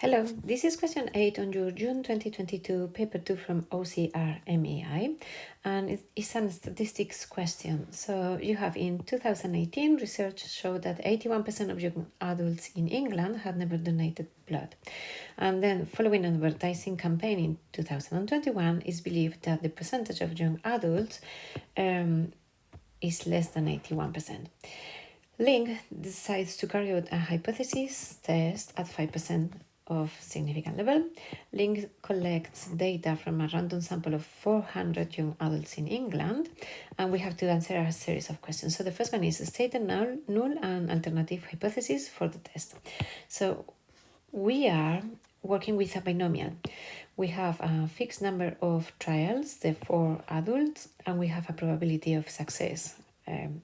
Hello, this is question 8 on your June 2022 paper 2 from OCR MEI, and it's a statistics question. So you have in 2018, research showed that 81% of young adults in England had never donated blood. And then following an advertising campaign in 2021, it's believed that the percentage of young adults is less than 81%. Link decides to carry out a hypothesis test at 5% of significant level. Link collects data from a random sample of 400 young adults in England, and we have to answer a series of questions. So the first one is state a null and alternative hypothesis for the test. So we are working with a binomial. We have a fixed number of trials, the 4 adults, and we have a probability of success.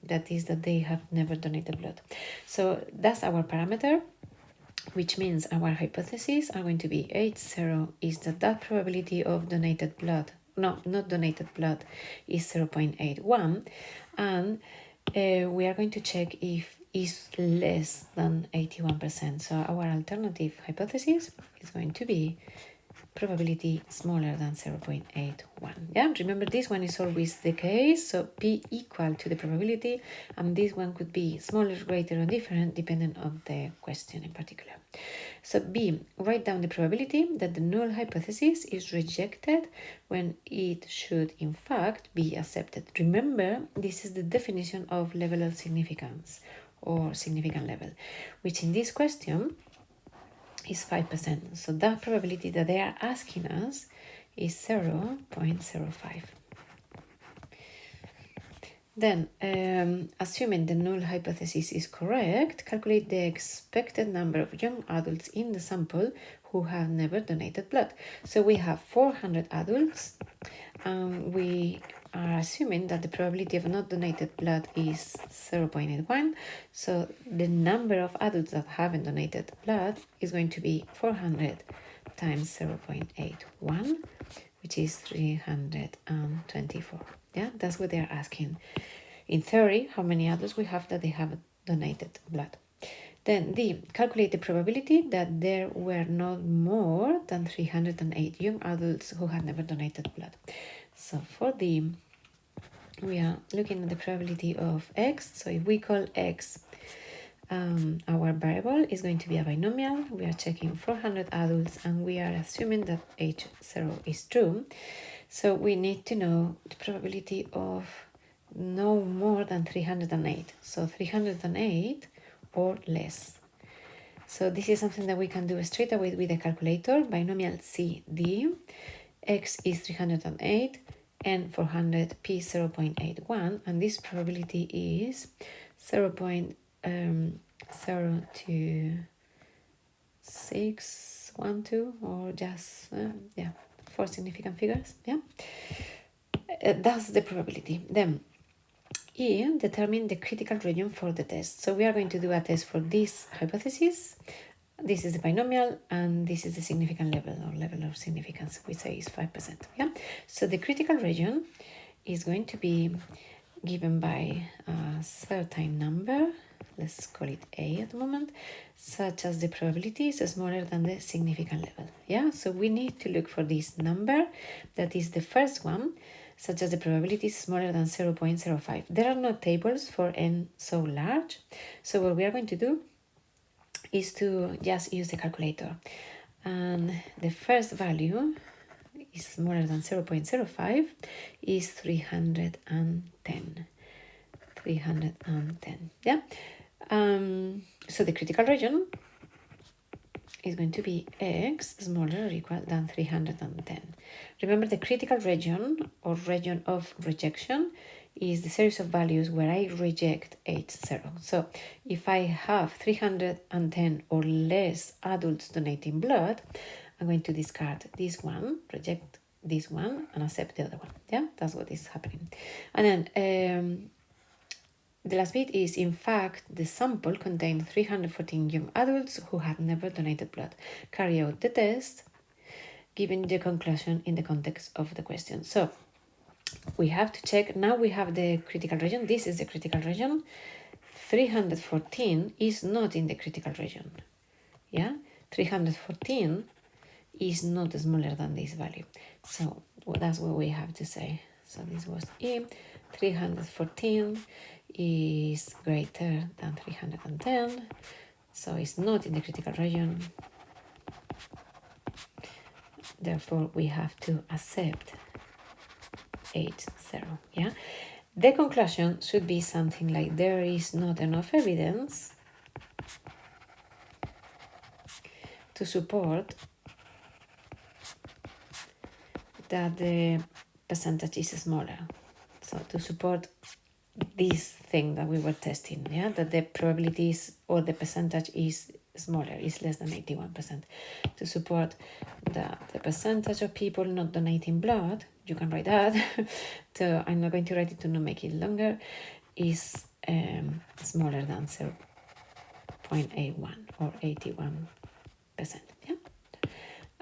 That is that they have never donated blood. So that's our parameter, which means our hypotheses are going to be H0 is that probability of donated blood, not donated blood, is 0.81, and we are going to check if is less than 81%. So our alternative hypothesis is going to be probability smaller than 0.81. Yeah, remember this one is always the case, so P equal to the probability, and this one could be smaller, greater, or different depending on the question in particular. So B, write down the probability that the null hypothesis is rejected when it should in fact be accepted. Remember, this is the definition of level of significance or significant level, which in this question is 5%. So that probability that they are asking us is 0.05. Then, assuming the null hypothesis is correct, calculate the expected number of young adults in the sample who have never donated blood. So we have 400 adults, and we are assuming that the probability of not donated blood is 0.81. So the number of adults that haven't donated blood is going to be 400 times 0.81, which is 324. Yeah, that's what they're asking. In theory, how many adults we have that they have donated blood. Then D, calculate the probability that there were not more than 308 young adults who had never donated blood. So for D, we are looking at the probability of X. So if we call X our variable is going to be a binomial, we are checking 400 adults and we are assuming that H0 is true. So we need to know the probability of no more than 308. So 308 or less. So this is something that we can do straight away with the calculator. Binomial CD, X is 308 and 400 P 0.81, and this probability is 0.0612, or just 4 significant figures. Yeah, that's the probability. Then E, determine the critical region for the test. So we are going to do a test for this hypothesis. This is the binomial, and this is the significant level or level of significance, we say is 5%. Yeah. So the critical region is going to be given by a certain number. Let's call it A at the moment, such as the probability is smaller than the significant level. Yeah. So we need to look for this number. That is the first one, such as the probability is smaller than 0.05. There are no tables for n so large. So what we are going to do is to just use the calculator. And the first value is smaller than 0.05 is 310. 310, yeah? So the critical region is going to be X smaller or equal than 310. Remember, the critical region or region of rejection is the series of values where I reject H0. So if I have 310 or less adults donating blood, I'm going to discard this one, reject this one, and accept the other one. Yeah, that's what is happening. And then the last bit is, in fact, the sample contained 314 young adults who had never donated blood. Carry out the test, given the conclusion in the context of the question. So we have to check. Now we have the critical region. This is the critical region. 314 is not in the critical region. Yeah. 314 is not smaller than this value. So that's what we have to say. So this was E. 314 is greater than 310. So it's not in the critical region. Therefore, we have to accept 8.0. Yeah. The conclusion should be something like there is not enough evidence to support that the percentage is smaller. So to support this thing that we were testing, yeah, that the probabilities or the percentage is smaller, is less than 81%. To support that the percentage of people not donating blood, you can write that, so I'm not going to write it to not make it longer, is smaller than 0.81 or 81%. Yeah.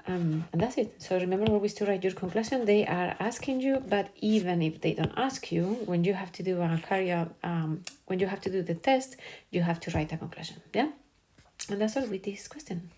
And that's it. So remember always to write your conclusion. They are asking you, but even if they don't ask you, when you have to do when you have to do the test, you have to write a conclusion. Yeah. And that's all with this question.